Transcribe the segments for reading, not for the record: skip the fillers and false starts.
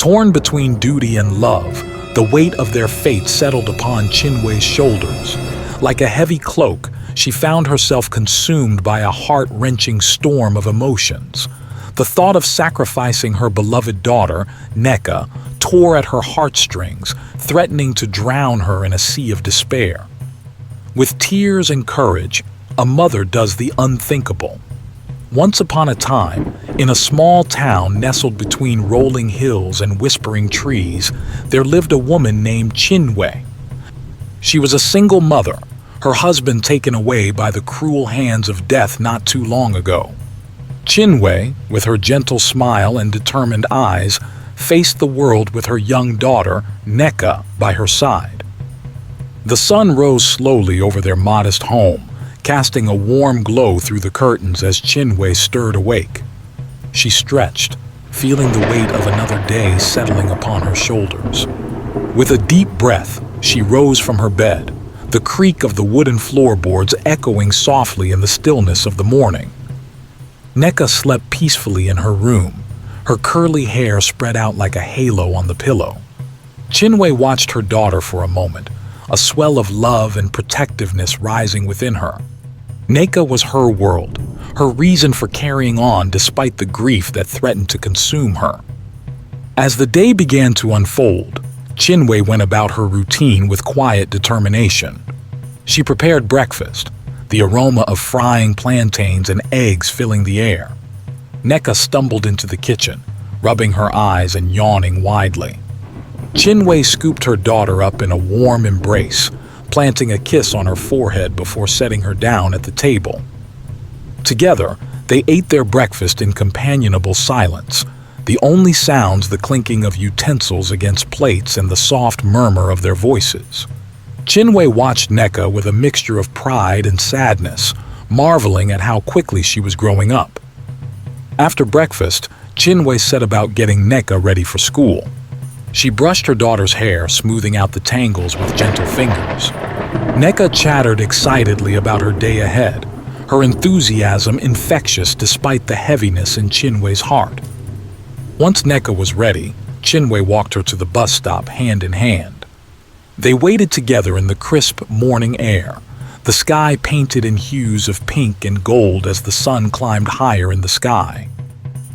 Torn between duty and love, the weight of their fate settled upon Chinwe's shoulders. Like a heavy cloak, she found herself consumed by a heart-wrenching storm of emotions. The thought of sacrificing her beloved daughter, Neka, tore at her heartstrings, threatening to drown her in a sea of despair. With tears and courage, a mother does the unthinkable. Once upon a time, in a small town nestled between rolling hills and whispering trees, there lived a woman named Chinwe. She was a single mother, her husband taken away by the cruel hands of death not too long ago. Chinwe, with her gentle smile and determined eyes, faced the world with her young daughter, Neka, by her side. The sun rose slowly over their modest home, casting a warm glow through the curtains as Chinwe stirred awake. She stretched, feeling the weight of another day settling upon her shoulders. With a deep breath, she rose from her bed, the creak of the wooden floorboards echoing softly in the stillness of the morning. Neka slept peacefully in her room, her curly hair spread out like a halo on the pillow. Chinwe watched her daughter for a moment, a swell of love and protectiveness rising within her. Neka was her world, her reason for carrying on despite the grief that threatened to consume her. As the day began to unfold, Chinwe went about her routine with quiet determination. She prepared breakfast, the aroma of frying plantains and eggs filling the air. Neka stumbled into the kitchen, rubbing her eyes and yawning widely. Chinwe scooped her daughter up in a warm embrace, planting a kiss on her forehead before setting her down at the table. Together, they ate their breakfast in companionable silence, the only sounds the clinking of utensils against plates and the soft murmur of their voices. Chinwe watched Neka with a mixture of pride and sadness, marveling at how quickly she was growing up. After breakfast, Chinwe set about getting Neka ready for school. She brushed her daughter's hair, smoothing out the tangles with gentle fingers. Neka chattered excitedly about her day ahead, her enthusiasm infectious despite the heaviness in Chinwe's heart. Once Neka was ready, Chinwe walked her to the bus stop hand in hand. They waited together in the crisp morning air, the sky painted in hues of pink and gold as the sun climbed higher in the sky.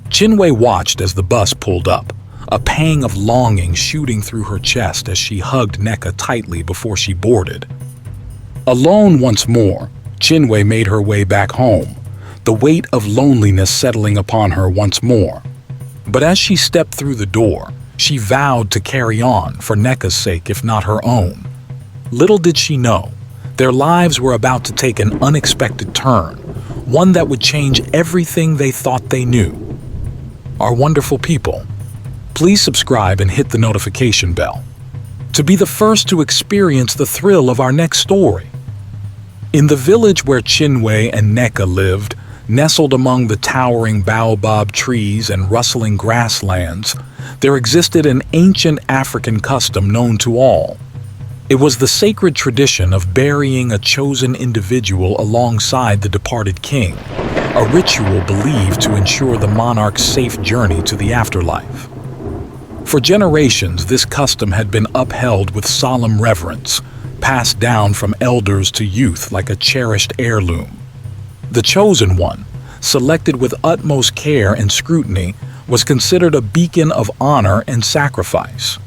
Chinwe watched as the bus pulled up, a pang of longing shooting through her chest as she hugged Neka tightly before she boarded. Alone once more, Chinwe made her way back home, the weight of loneliness settling upon her once more. But as she stepped through the door, she vowed to carry on for Neka's sake if not her own. Little did she know, their lives were about to take an unexpected turn, one that would change everything they thought they knew. Our wonderful people, please subscribe and hit the notification bell to be the first to experience the thrill of our next story. In the village where Chinwe and Neka lived, nestled among the towering baobab trees and rustling grasslands, there existed an ancient African custom known to all. It was the sacred tradition of burying a chosen individual alongside the departed king, a ritual believed to ensure the monarch's safe journey to the afterlife. For generations, this custom had been upheld with solemn reverence, passed down from elders to youth like a cherished heirloom. The chosen one, selected with utmost care and scrutiny, was considered a beacon of honor and sacrifice.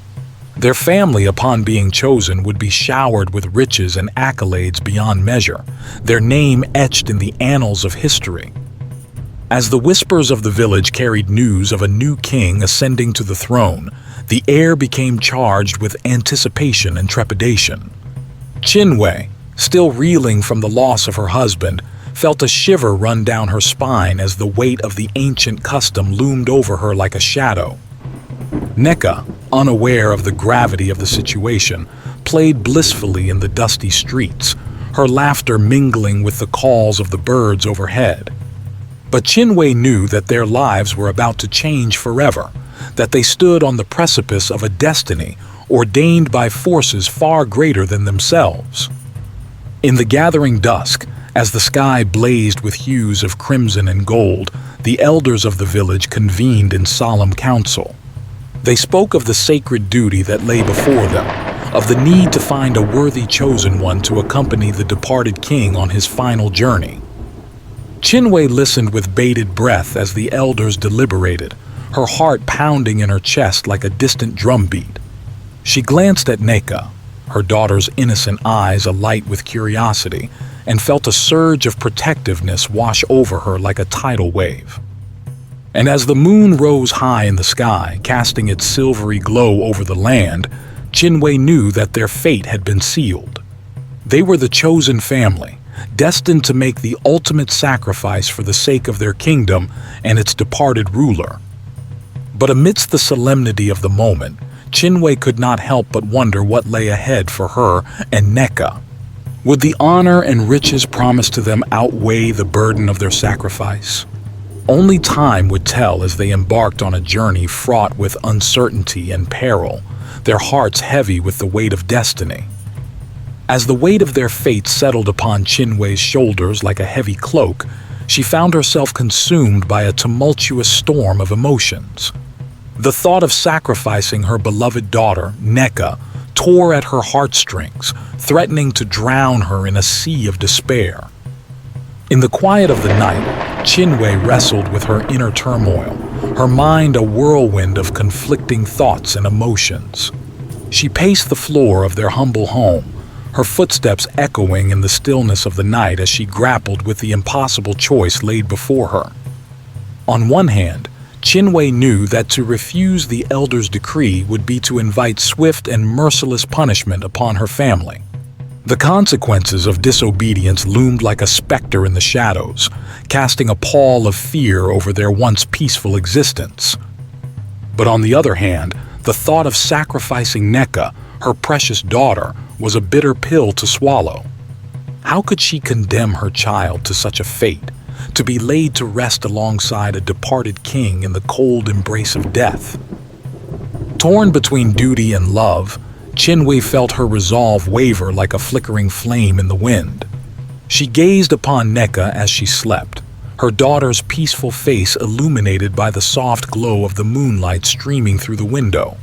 Their family, upon being chosen, would be showered with riches and accolades beyond measure, their name etched in the annals of history. As the whispers of the village carried news of a new king ascending to the throne, the air became charged with anticipation and trepidation. Chinwe, still reeling from the loss of her husband, felt a shiver run down her spine as the weight of the ancient custom loomed over her like a shadow. Neka, unaware of the gravity of the situation, played blissfully in the dusty streets, her laughter mingling with the calls of the birds overhead. But Chinwe knew that their lives were about to change forever, that they stood on the precipice of a destiny ordained by forces far greater than themselves. In the gathering dusk, as the sky blazed with hues of crimson and gold, the elders of the village convened in solemn council. They spoke of the sacred duty that lay before them, of the need to find a worthy chosen one to accompany the departed king on his final journey. Chinwe listened with bated breath as the elders deliberated, her heart pounding in her chest like a distant drumbeat. She glanced at Neka, her daughter's innocent eyes alight with curiosity, and felt a surge of protectiveness wash over her like a tidal wave. And as the moon rose high in the sky, casting its silvery glow over the land, Chinwe knew that their fate had been sealed. They were the chosen family, destined to make the ultimate sacrifice for the sake of their kingdom and its departed ruler. But amidst the solemnity of the moment, Chinwe could not help but wonder what lay ahead for her and Neka. Would the honor and riches promised to them outweigh the burden of their sacrifice? Only time would tell as they embarked on a journey fraught with uncertainty and peril, their hearts heavy with the weight of destiny. As the weight of their fate settled upon Chinwe's shoulders like a heavy cloak, she found herself consumed by a tumultuous storm of emotions. The thought of sacrificing her beloved daughter, Neka, tore at her heartstrings, threatening to drown her in a sea of despair. In the quiet of the night, Chinwe wrestled with her inner turmoil, her mind a whirlwind of conflicting thoughts and emotions. She paced the floor of their humble home, her footsteps echoing in the stillness of the night as she grappled with the impossible choice laid before her. On one hand, Chinwe knew that to refuse the elder's decree would be to invite swift and merciless punishment upon her family. The consequences of disobedience loomed like a specter in the shadows, casting a pall of fear over their once peaceful existence. But on the other hand, the thought of sacrificing Neka, her precious daughter, was a bitter pill to swallow. How could she condemn her child to such a fate, to be laid to rest alongside a departed king in the cold embrace of death? Torn between duty and love, Chinwe felt her resolve waver like a flickering flame in the wind. She gazed upon Neka as she slept, her daughter's peaceful face illuminated by the soft glow of the moonlight streaming through the window.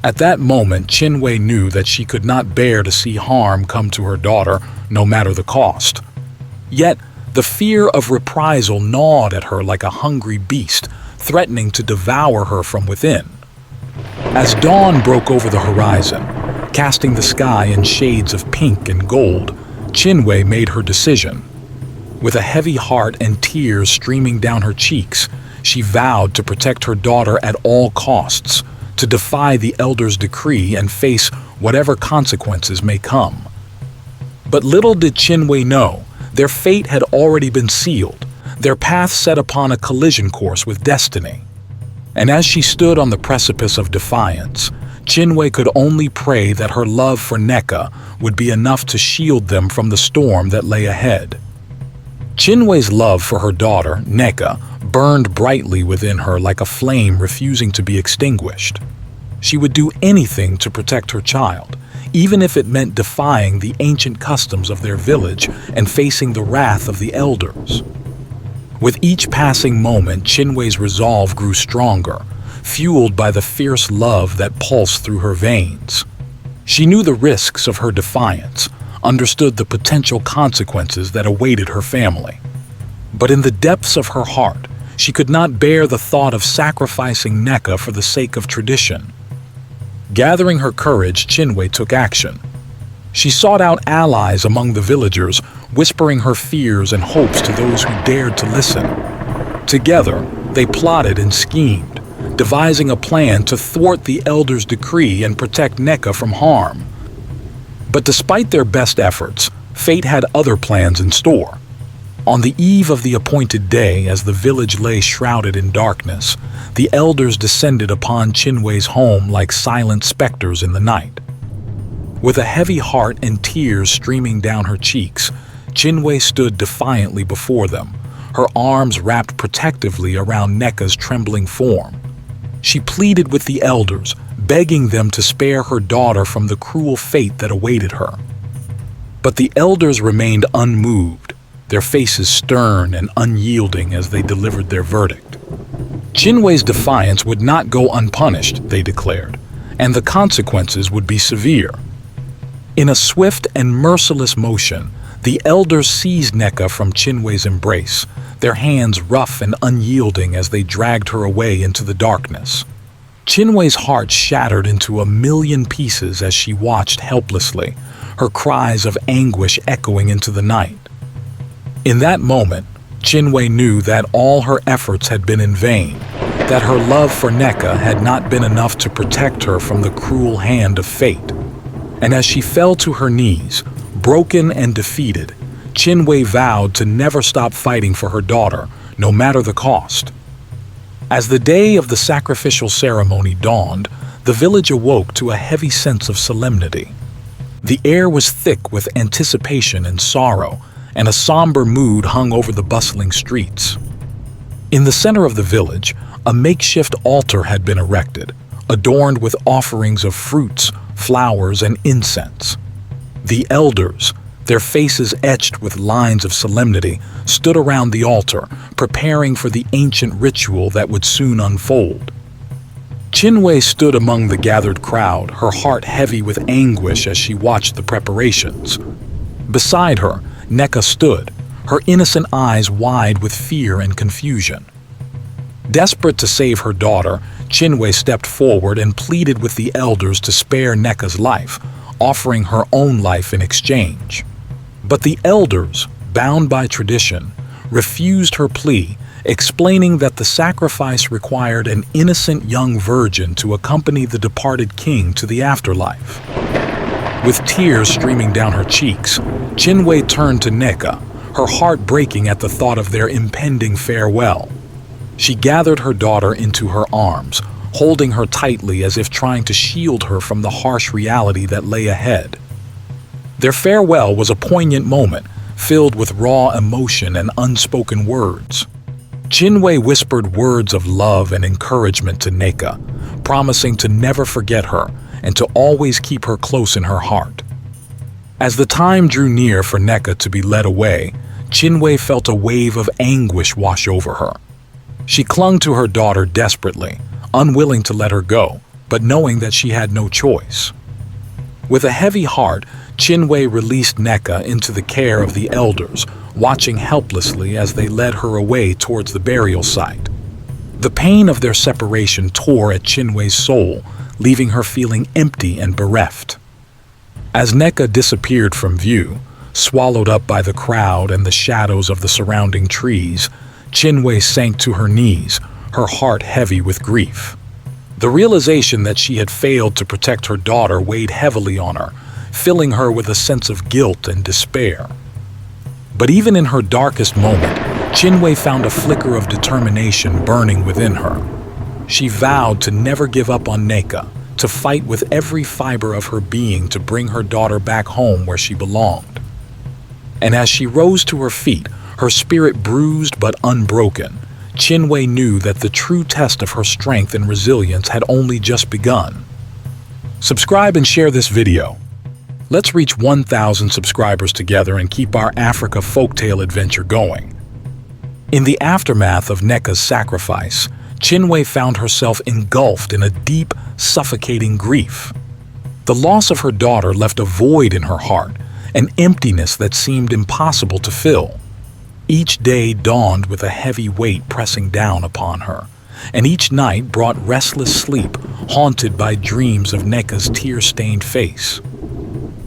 At that moment, Chinwe knew that she could not bear to see harm come to her daughter, no matter the cost. Yet, the fear of reprisal gnawed at her like a hungry beast, threatening to devour her from within. As dawn broke over the horizon, casting the sky in shades of pink and gold, Chinwe made her decision. With a heavy heart and tears streaming down her cheeks, she vowed to protect her daughter at all costs, to defy the elder's decree and face whatever consequences may come. But little did Chinwe know, their fate had already been sealed, their path set upon a collision course with destiny. And as she stood on the precipice of defiance, Chinwe could only pray that her love for Neka would be enough to shield them from the storm that lay ahead. Chinwe's love for her daughter, Neka, burned brightly within her like a flame refusing to be extinguished. She would do anything to protect her child, even if it meant defying the ancient customs of their village and facing the wrath of the elders. With each passing moment, Chinwe's resolve grew stronger, fueled by the fierce love that pulsed through her veins. She knew the risks of her defiance, understood the potential consequences that awaited her family. But in the depths of her heart, she could not bear the thought of sacrificing Neka for the sake of tradition. Gathering her courage, Chinwe took action. She sought out allies among the villagers, whispering her fears and hopes to those who dared to listen. Together, they plotted and schemed, devising a plan to thwart the elder's decree and protect Neka from harm. But despite their best efforts, fate had other plans in store. On the eve of the appointed day, as the village lay shrouded in darkness, the elders descended upon Chinwe's home like silent specters in the night. With a heavy heart and tears streaming down her cheeks, Chinwe stood defiantly before them, her arms wrapped protectively around Neka's trembling form. She pleaded with the elders, begging them to spare her daughter from the cruel fate that awaited her. But the elders remained unmoved, their faces stern and unyielding as they delivered their verdict. Chinwe's defiance would not go unpunished, they declared, and the consequences would be severe. In a swift and merciless motion, the elders seized Nneka from Chinwe's embrace, their hands rough and unyielding as they dragged her away into the darkness. Chinwe's heart shattered into a million pieces as she watched helplessly, her cries of anguish echoing into the night. In that moment, Chinwe knew that all her efforts had been in vain, that her love for Nneka had not been enough to protect her from the cruel hand of fate. And as she fell to her knees, broken and defeated, Chinwe vowed to never stop fighting for her daughter, no matter the cost. As the day of the sacrificial ceremony dawned, the village awoke to a heavy sense of solemnity. The air was thick with anticipation and sorrow, and a somber mood hung over the bustling streets. In the center of the village, a makeshift altar had been erected, adorned with offerings of fruits, flowers, and incense. The elders, their faces etched with lines of solemnity, stood around the altar, preparing for the ancient ritual that would soon unfold. Chinwe stood among the gathered crowd, her heart heavy with anguish as she watched the preparations. Beside her, Nneka stood, her innocent eyes wide with fear and confusion. Desperate to save her daughter, Chinwe stepped forward and pleaded with the elders to spare Nneka's life, offering her own life in exchange. But the elders, bound by tradition, refused her plea, explaining that the sacrifice required an innocent young virgin to accompany the departed king to the afterlife. With tears streaming down her cheeks, Chinwe turned to Nneka, her heart breaking at the thought of their impending farewell. She gathered her daughter into her arms, holding her tightly as if trying to shield her from the harsh reality that lay ahead. Their farewell was a poignant moment, filled with raw emotion and unspoken words. Chinwe whispered words of love and encouragement to Nneka, promising to never forget her and to always keep her close in her heart. As the time drew near for Nneka to be led away, Chinwe felt a wave of anguish wash over her. She clung to her daughter desperately, unwilling to let her go, but knowing that she had no choice. With a heavy heart, Chinwe released Nneka into the care of the elders, watching helplessly as they led her away towards the burial site. The pain of their separation tore at Chinwe's soul, leaving her feeling empty and bereft. As Nneka disappeared from view, swallowed up by the crowd and the shadows of the surrounding trees, Chinwe sank to her knees, her heart heavy with grief. The realization that she had failed to protect her daughter weighed heavily on her, filling her with a sense of guilt and despair. But even in her darkest moment, Chinwe found a flicker of determination burning within her. She vowed to never give up on Nneka, to fight with every fiber of her being to bring her daughter back home where she belonged. And as she rose to her feet, her spirit bruised but unbroken, Chinwe knew that the true test of her strength and resilience had only just begun. Subscribe and share this video. Let's reach 1,000 subscribers together and keep our Africa folktale adventure going. In the aftermath of Nneka's sacrifice, Chinwe found herself engulfed in a deep, suffocating grief. The loss of her daughter left a void in her heart, an emptiness that seemed impossible to fill. Each day dawned with a heavy weight pressing down upon her, and each night brought restless sleep, haunted by dreams of Nneka's tear-stained face.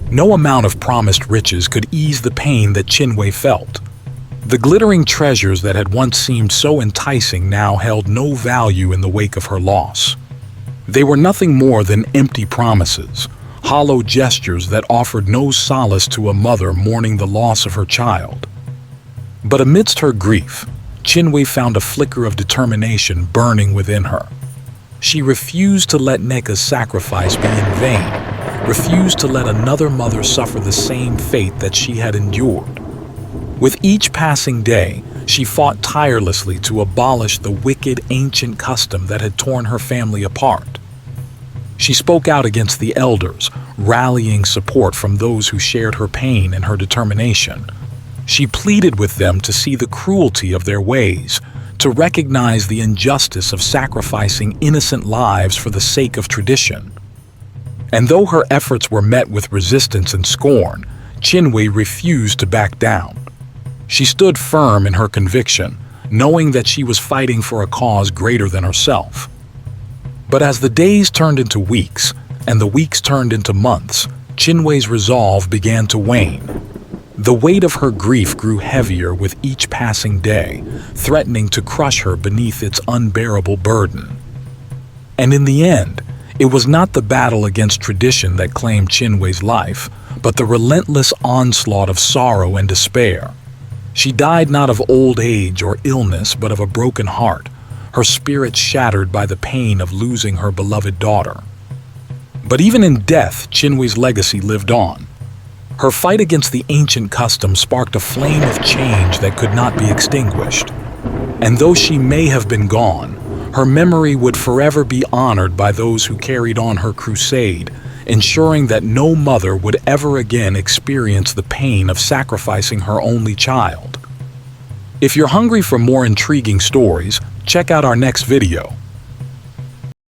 No amount of promised riches could ease the pain that Chinwe felt. The glittering treasures that had once seemed so enticing now held no value in the wake of her loss. They were nothing more than empty promises, hollow gestures that offered no solace to a mother mourning the loss of her child. But amidst her grief, Chinwe found a flicker of determination burning within her. She refused to let Nneka's sacrifice be in vain, refused to let another mother suffer the same fate that she had endured. With each passing day, she fought tirelessly to abolish the wicked ancient custom that had torn her family apart. She spoke out against the elders, rallying support from those who shared her pain and her determination. She pleaded with them to see the cruelty of their ways, to recognize the injustice of sacrificing innocent lives for the sake of tradition. And though her efforts were met with resistance and scorn, Chinwe refused to back down. She stood firm in her conviction, knowing that she was fighting for a cause greater than herself. But as the days turned into weeks, and the weeks turned into months, Chinwe's resolve began to wane. The weight of her grief grew heavier with each passing day, threatening to crush her beneath its unbearable burden. And in the end, it was not the battle against tradition that claimed Chinwe's life, but the relentless onslaught of sorrow and despair. She died not of old age or illness, but of a broken heart, her spirit shattered by the pain of losing her beloved daughter. But even in death, Chinwe's legacy lived on. Her fight against the ancient custom sparked a flame of change that could not be extinguished. And though she may have been gone, her memory would forever be honored by those who carried on her crusade, ensuring that no mother would ever again experience the pain of sacrificing her only child. If you're hungry for more intriguing stories, check out our next video.